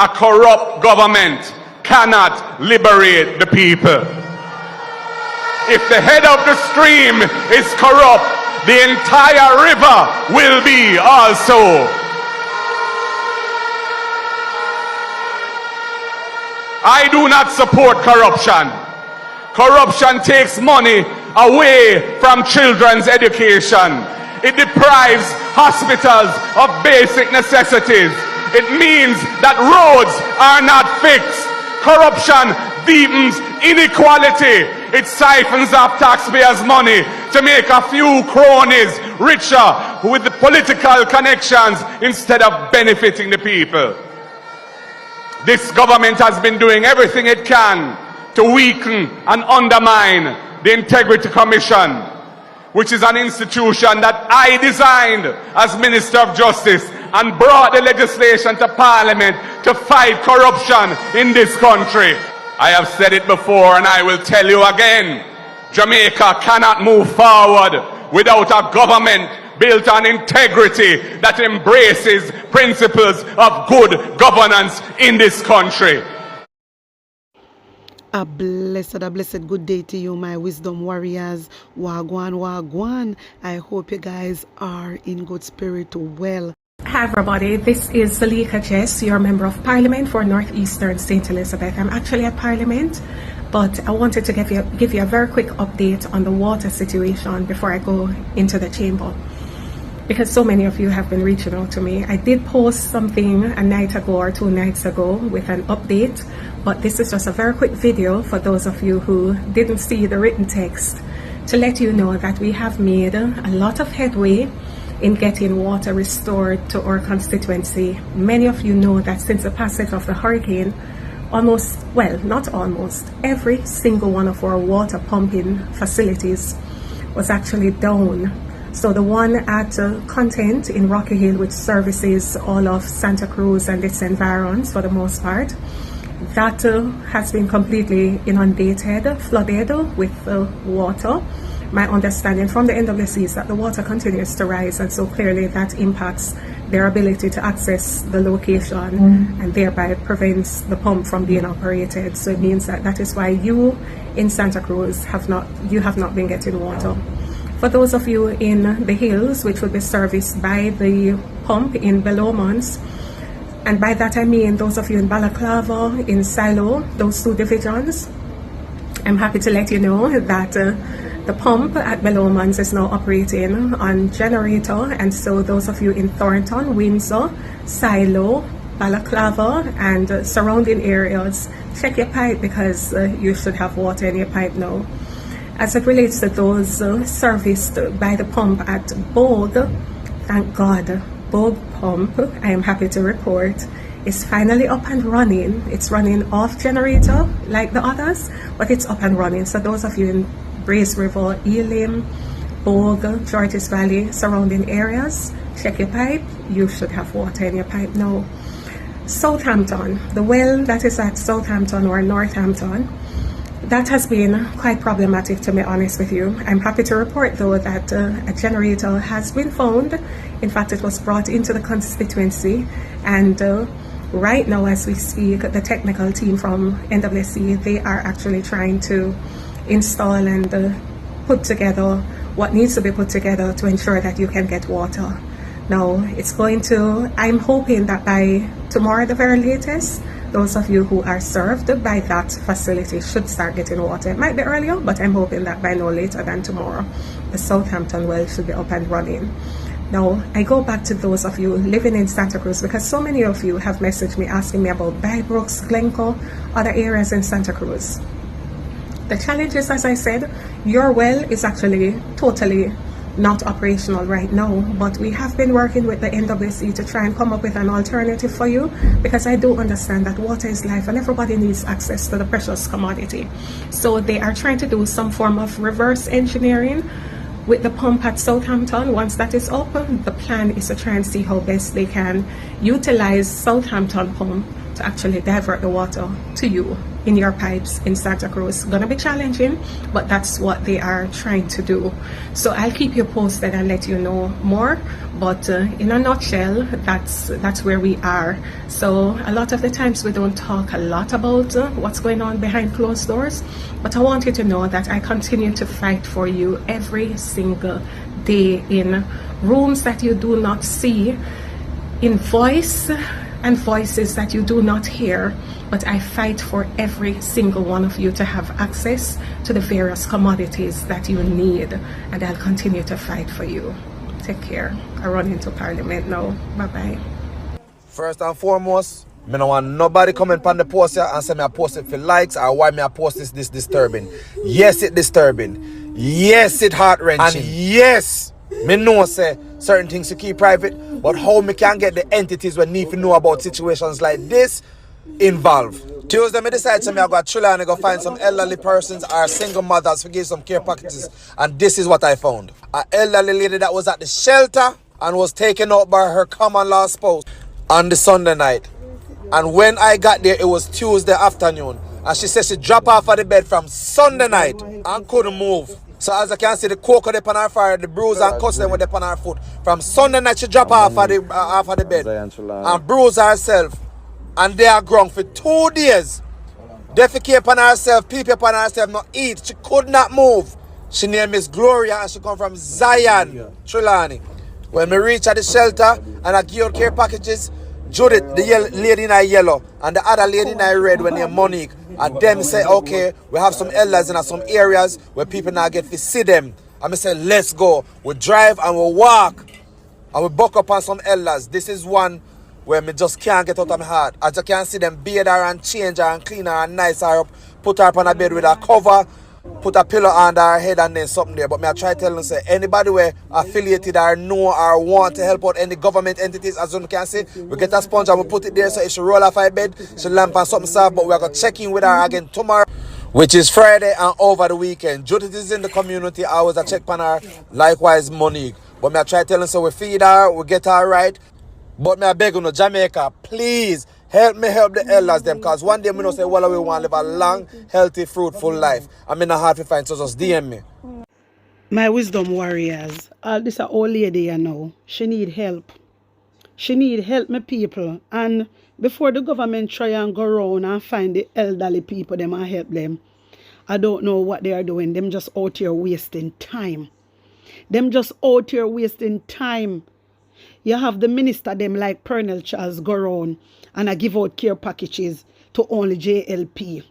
A corrupt government cannot liberate the people. If the head of the stream is corrupt, the entire river will be also. I do not support corruption. Corruption takes money away from children's education. It deprives hospitals of basic necessities. It means that roads are not fixed. Corruption deepens inequality. It siphons off taxpayers' money to make a few cronies richer with the political connections instead of benefiting the people. This government has been doing everything it can to weaken and undermine the Integrity Commission, which is an institution that I designed as Minister of Justice and brought the legislation to Parliament to fight corruption in this country. I have said it before and I will tell you again, Jamaica cannot move forward without a government built on integrity that embraces principles of good governance in this country. A blessed good day to you, my wisdom warriors. Wagwan, wagwan. I hope you guys are in good spirit well. Hi everybody, this is Zalika Jess, your Member of Parliament for Northeastern St. Elizabeth. I'm actually at Parliament, but I wanted to give you a very quick update on the water situation before I go into the chamber, because so many of you have been reaching out to me. I did post something a night ago or 2 nights ago with an update, but this is just a very quick video for those of you who didn't see the written text to let you know that we have made a lot of headway in getting water restored to our constituency. Many of you know that since the passage of the hurricane, every single one of our water pumping facilities was actually down. So the one at Content in Rocky Hill, which services all of Santa Cruz and its environs for the most part, that has been completely inundated, flooded with water. My understanding from the NWC is that the water continues to rise, and so clearly that impacts their ability to access the location and thereby prevents the pump from being operated. So it means that is why you in Santa Cruz have not been getting water. For those of you in the hills, which will be serviced by the pump in Belomans, and by that I mean those of you in Balaclava, in Silo, those 2 divisions, I'm happy to let you know that the pump at Belomans is now operating on generator, and so those of you in Thornton, Windsor, Silo, Balaclava and surrounding areas, check your pipe because you should have water in your pipe now. As it relates to those serviced by the pump at Bogue, thank God, Bogue pump, I am happy to report, is finally up and running. It's running off generator like the others, but it's up and running. So those of you in Brace River, Elim, Bogue, Georges Valley, surrounding areas, check your pipe. You should have water in your pipe now. Southampton, the well that is at Southampton or Northampton, that has been quite problematic, to be honest with you. I'm happy to report though that a generator has been found. In fact, it was brought into the constituency, and right now as we speak, the technical team from NWC, they are actually trying to install and put together what needs to be put together to ensure that you can get water. Now it's going to, I'm hoping that by tomorrow at the very latest, those of you who are served by that facility should start getting water. It might be earlier, but I'm hoping that by no later than tomorrow, the Southampton well should be up and running. Now, I go back to those of you living in Santa Cruz, because so many of you have messaged me asking me about Bybrooks, Glencoe, other areas in Santa Cruz. The challenge is, as I said, your well is actually totally not operational right now, but we have been working with the NWC to try and come up with an alternative for you, because I do understand that water is life and everybody needs access to the precious commodity. So they are trying to do some form of reverse engineering with the pump at Southampton. Once that is open, the plan is to try and see how best they can utilize Southampton pump to actually divert the water to you in your pipes in Santa Cruz. It's gonna be challenging, but that's what they are trying to do. So I'll keep you posted and let you know more. But in a nutshell, that's where we are. So a lot of the times we don't talk a lot about what's going on behind closed doors, but I want you to know that I continue to fight for you every single day in rooms that you do not see, in voice and voices that you do not hear, but I fight for every single one of you to have access to the various commodities that you need, and I'll continue to fight for you. Take care. I run into Parliament now. Bye-bye. First and foremost, I don't want nobody comment on the post here and say me I post it for likes or why me I post this disturbing. Yes, it disturbing. Yes, it heart-wrenching. And yes, me know say certain things to keep private, but how me can get the entities we need to know about situations like this involved. Tuesday, me decide to me I go to Trilla and I go find some elderly persons or single mothers to give some care packages, and this is what I found. An elderly lady that was at the shelter and was taken out by her common law spouse on the Sunday night. And when I got there, it was Tuesday afternoon. And she said she dropped off of the bed from Sunday night and couldn't move. So as I can see, the coke on her fire, the bruise and cuts them were on her foot. From Sunday night, she dropped off of the bed and bruised herself. And they are grown for 2 days. Defecate upon herself, pee upon herself, not eat. She could not move. She named Miss Gloria and she come from Zion, Trelawney. When we reach at the shelter and I give her care packages, Judith, the lady in yellow, and the other lady in red when they're Monique, and them say, okay, we have some elders in some areas where people now get to see them. And I say, let's go. We drive and we walk and we buck up on some elders. This is one where me just can't get out of my heart. I just can't see them bathe her and change her and clean her and nice her up, put her up on a bed with a cover, put a pillow under her head and then something there. But me I try to tell them, say, anybody where affiliated or know or want to help out any government entities, as you can see, we get a sponge and we put it there so it should roll off her bed, she lamp and something soft, but we're going to check in with her again tomorrow, which is Friday and over the weekend. Judith is in the community, I always a check on her, likewise Monique. But me I try to tell them, so we feed her, we get her right. But me I beg you, Jamaica, please help me help the elders them, because one day me know say, well, we want to live a long, healthy, fruitful life. I'm in a hard to find, so just DM me. My wisdom warriors, all this a old lady you know, she need help. She need help, my people. And before the government try and go around and find the elderly people, them and help them, I don't know what they are doing. Them just out here wasting time. Them just out here wasting time. You have the minister them like Colonel Charles go around and I give out care packages to only JLP.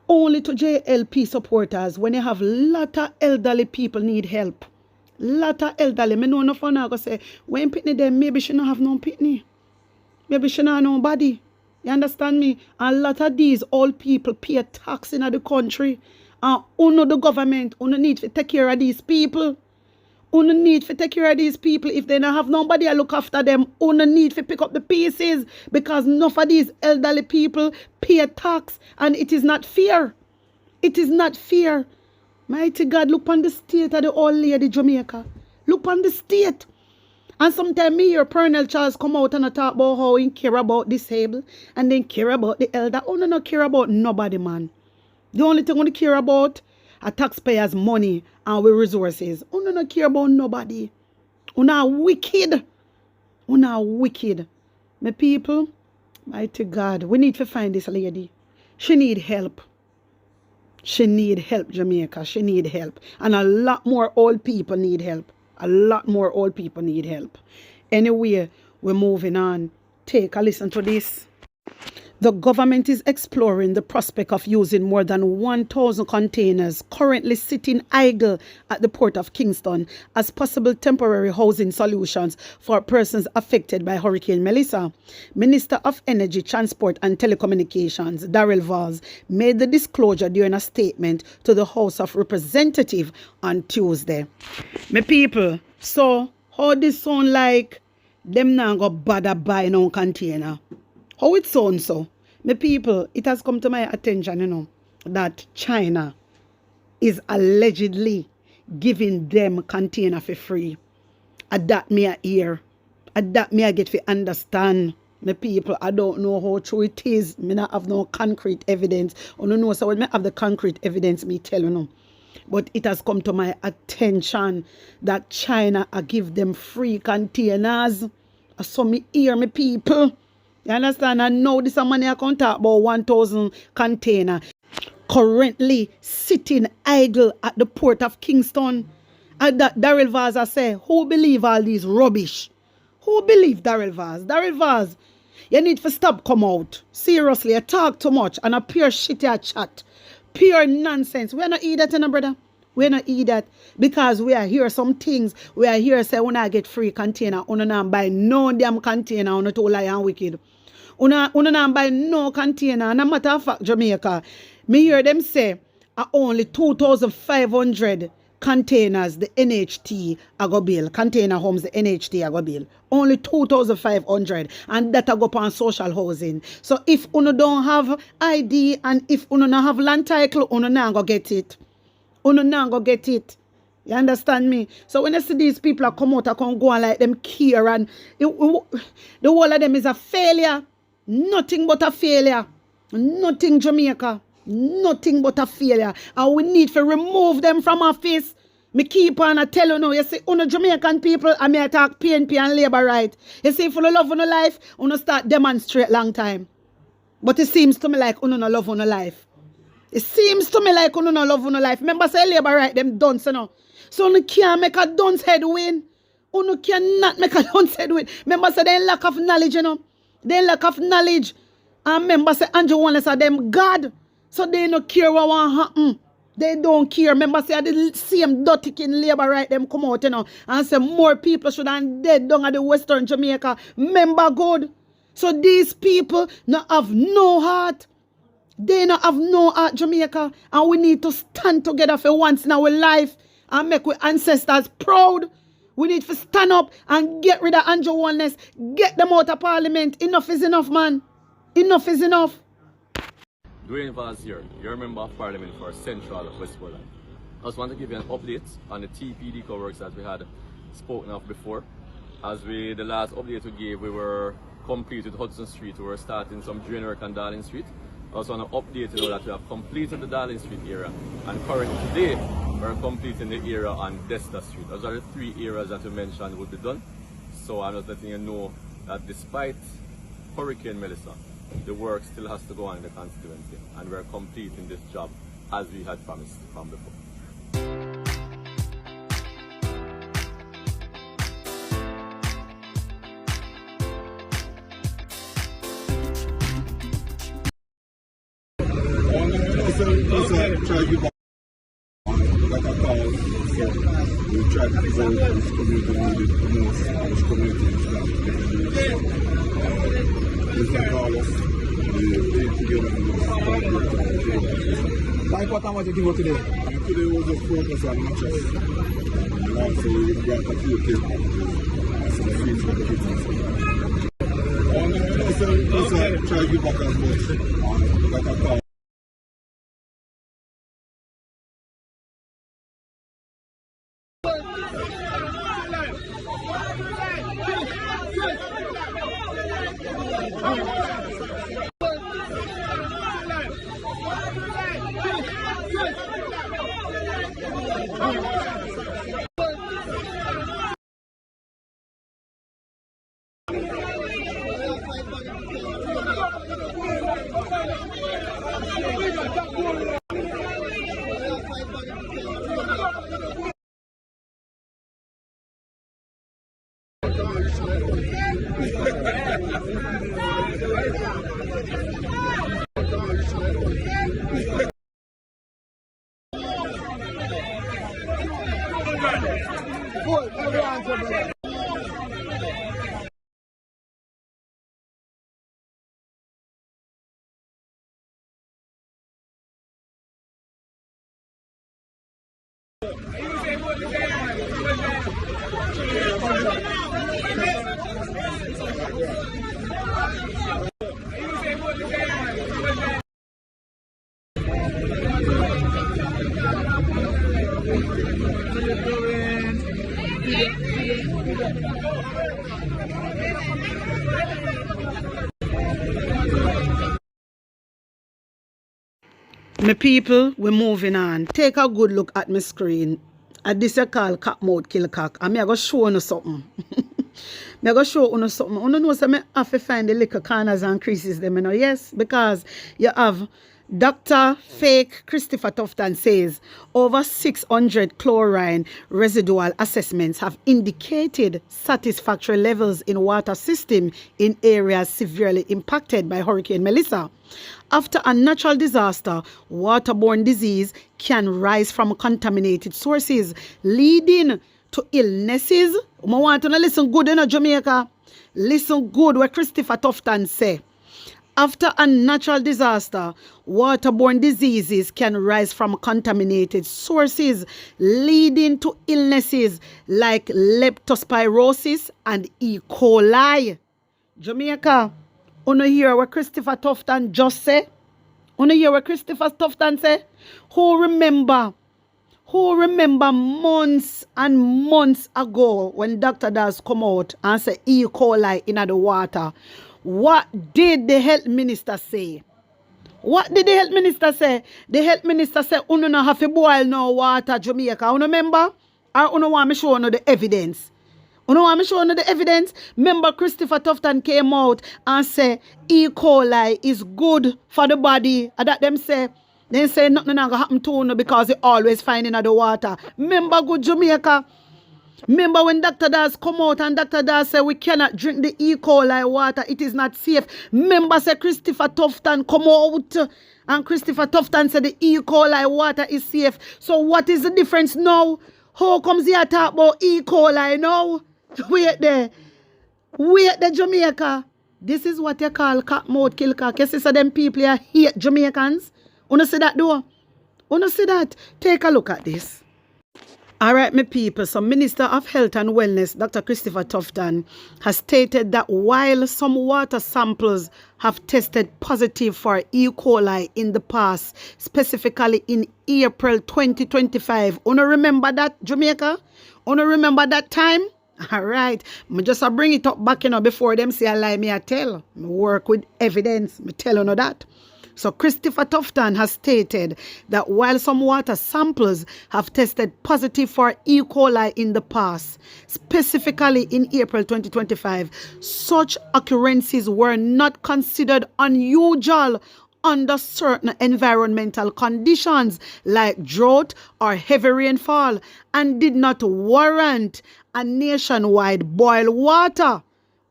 Only to JLP supporters when you have lot of elderly people need help. Lot of elderly. Me know no fun I go say, when pitney them, maybe she don't have no pitney. Maybe she don't have nobody. You understand me? And a lot of these old people pay tax in the country. And uno the government, uno need to take care of these people. Uno need to take care of these people. If they don't have nobody to look after them, uno need to pick up the pieces, because enough of these elderly people pay tax and it is not fair. It is not fair. Mighty God, look on the state of the old lady Jamaica. Look on the state. And sometimes me hear Colonel Charles come out and talk about how he care about disabled and then care about the elder. Uno not care about nobody, man. The only thing we care about are taxpayers' money and we resources. Uno not care about nobody. Uno are wicked. Uno are wicked. My people, mighty God, we need to find this lady. She need help. She need help, Jamaica. She need help. And a lot more old people need help. A lot more old people need help. Anyway, we're moving on. Take a listen to this. The government is exploring the prospect of using more than 1,000 containers currently sitting idle at the port of Kingston as possible temporary housing solutions for persons affected by Hurricane Melissa. Minister of Energy, Transport and Telecommunications, Darrell Valls, made the disclosure during a statement to the House of Representatives on Tuesday. My people, so how this sound like them now go bother buy no container? How it sounds so? My people, it has come to my attention, that China is allegedly giving them container for free. And that me a hear. And that me I get to understand. My people, I don't know how true it is. Me not have no concrete evidence. I don't know, so when I have the concrete evidence, me tell you no. But it has come to my attention that China give them free containers. So me hear me people. You understand? And now this money I can talk about 1,000 container currently sitting idle at the port of Kingston. And that Daryl Vaz say, who believe all these rubbish? Who believe Daryl Vaz? Daryl Vaz, you need to stop come out. Seriously, you talk too much and a pure shit you chat. Pure nonsense. We are not eat that, brother. We are not eat that because we are here some things. We are here say when I get free container, una not buy no damn container, una to lie and wicked. Una not buy no container. And a matter of fact, Jamaica, me hear them say only 2,500 containers the NHT a go bill. Container homes the NHT a go bill. Only 2,500 and that a go on social housing. So if uno don't have ID and if uno not have land title, uno not go get it. Uno not go get it. You understand me? So when I see these people are come out, I can go on like them care and the whole of them is a failure. Nothing but a failure. Nothing Jamaica. Nothing but a failure. And we need to remove them from office. Me keep on a tell you now, you see, uno Jamaican people, I may attack PNP and labor right. You see, if you love uno life, uno start demonstrate long time. But it seems to me like uno no love uno life. It seems to me like uno no love uno life. Remember say labor right, them dunce, you know. So uno can't make a dunce head win. Uno cannot make a dunce head win. Remember say they lack of knowledge, you know. They lack of knowledge. And remember say Andrew Wallace are them God. So they don't care what will happen. They don't care. Remember, say the same dirty in labor right them come out, you know, and say more people should have dead down at the Western Jamaica. Remember good. So these people not have no heart. They not have no heart, Jamaica. And we need to stand together for once in our life and make our ancestors proud. We need to stand up and get rid of Andrew Wallace. Get them out of Parliament. Enough is enough, man. Enough is enough. Dwayne Vaz here, your Member of Parliament for Central Westmoreland. I just want to give you an update on the TPD co-works that we had spoken of before. As the last update we gave, we were complete with Hudson Street. We were starting some drain work on Darling Street. I also want to update you that we have completed the Darling Street area. And currently today, we're completing the area on Desta Street. Those are the three areas that we mentioned would be done. So I'm just letting you know that despite Hurricane Melissa, the work still has to go on in the constituency, and we're completing this job as we had promised from before. We try to present this community needed the most, and this community is not Mr. Carlos, we came together and just Why important what you give out today? and today was a focus on matches. And also we brought a few kids and some sweets for the kids and stuff. And also try to give back as much like a call. My people, we're moving on. Take a good look at my screen. At this I call cat mouth kill cock. And I go show you something. I go show you something. You know so I have to find the little corners and creases them, you know. Yes, because you have Dr. Fake Christopher Tufton says over 600 chlorine residual assessments have indicated satisfactory levels in water system in areas severely impacted by Hurricane Melissa. After a natural disaster, waterborne disease can rise from contaminated sources, leading to illnesses. I want to listen good in Jamaica. Listen good what Christopher Tufton say. After a natural disaster, waterborne diseases can rise from contaminated sources, leading to illnesses like leptospirosis and E. coli. Jamaica, you hear what Christopher Tufton just say? You hear what Christopher Tufton say? Who remember months and months ago when Dr. Das come out and say E. coli in the water? What did the health minister say? What did the health minister say? The health minister said, "You don't have to boil no water, Jamaica." You remember? Or you want me show you the evidence? You want me show you the evidence? Remember, Christopher Tufton came out and said E. coli is good for the body. And that them say nothing gonna happen to you because it always finding in the water. Remember, good Jamaica? Remember when Dr. Das come out and Dr. Das said we cannot drink the E. coli water, it is not safe. Remember say Christopher Tufton come out and Christopher Tufton said the E. coli water is safe. So what is the difference now? How comes he talk about E. coli now? Wait there Jamaica. This is what you call cat mouth kill cock. You see so them people here hate Jamaicans. You see that though? You see that? Take a look at this. All right, my people, so Minister of Health and Wellness, Dr. Christopher Tufton, has stated that while some water samples have tested positive for E. coli in the past, specifically in April 2025, you remember that, Jamaica? You remember that time? All right, I just bring it up back, before them say I lie, me I tell. I work with evidence, I tell you that. So Christopher Tufton has stated that while some water samples have tested positive for E. coli in the past, specifically in April 2025, such occurrences were not considered unusual under certain environmental conditions like drought or heavy rainfall and did not warrant a nationwide boil water.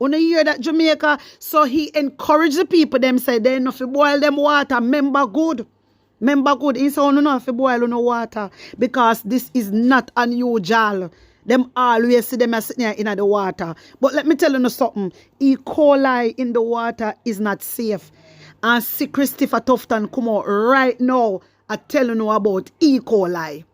You hear that, Jamaica? So he encouraged the people, them say they enough to boil them water. Remember good. He said, you know if you boil no water because this is not unusual. Them always see them sitting here in the water. But let me tell you something. E. coli in the water is not safe. And see Christopher Tufton come out right now and tell you about E. coli.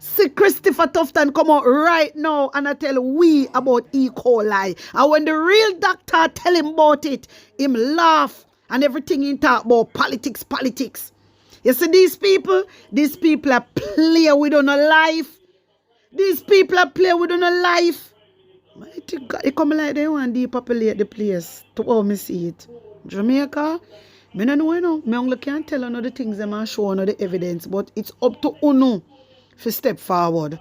See Christopher Tufton come out right now and I tell we about E. coli. And when the real doctor tell him about it, him laugh and everything he talk about politics. You see these people are play with on a life. These people are play with on a life. Mighty God, they come like they want to depopulate the place to how me see it. Jamaica, I don't know, I only can't tell you the things them and show you the evidence, but it's up to you to step forward.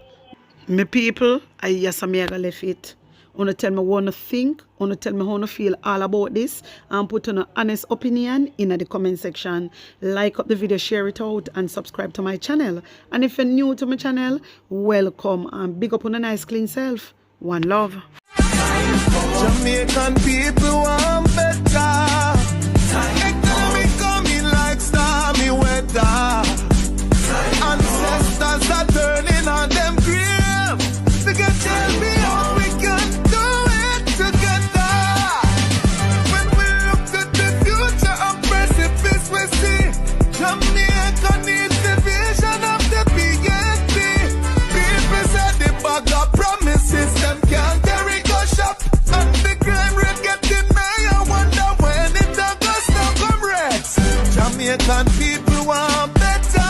My people, I yes, I'm going to left it. Want to tell me what you think, want to tell me how you feel all about this, and put an honest opinion in the comment section. Like up the video, share it out, and subscribe to my channel. And if you're new to my channel, welcome and big up on a nice clean self. One love. Jamaican people want better. Economy coming like stormy weather. Ancestors are turning on them grave. They can tell me how we can do it together. When we look at the future of precipice, we see Jamaica needs the vision of the PNP. People said the bag of promises them can't carry go shop. And the crime rate getting high. I wonder when it's a go stop comrades. Jamaican people want better.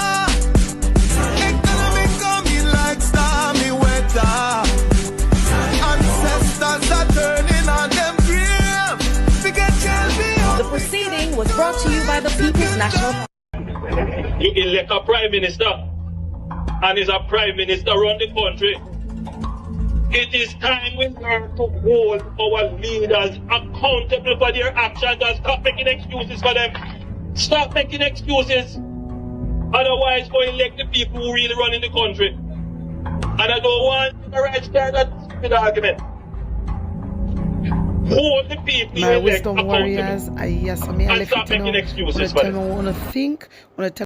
Economy coming like stormy weather. Ancestors are turning on them grave. The proceeding was brought to you by the People's National Party. You elect a prime minister, and is a prime minister run the country. It is time we learn to hold our leaders accountable for their actions and stop making excuses for them. Stop making excuses. Otherwise, go elect the people who really run in the country. And I don't want the right stand that stupid argument. Hold the people My you elect wisdom accountable. warriors, I yes, I mean, I And left stop it making now. excuses Wanna for tell them. me what I wanna think. Wanna tell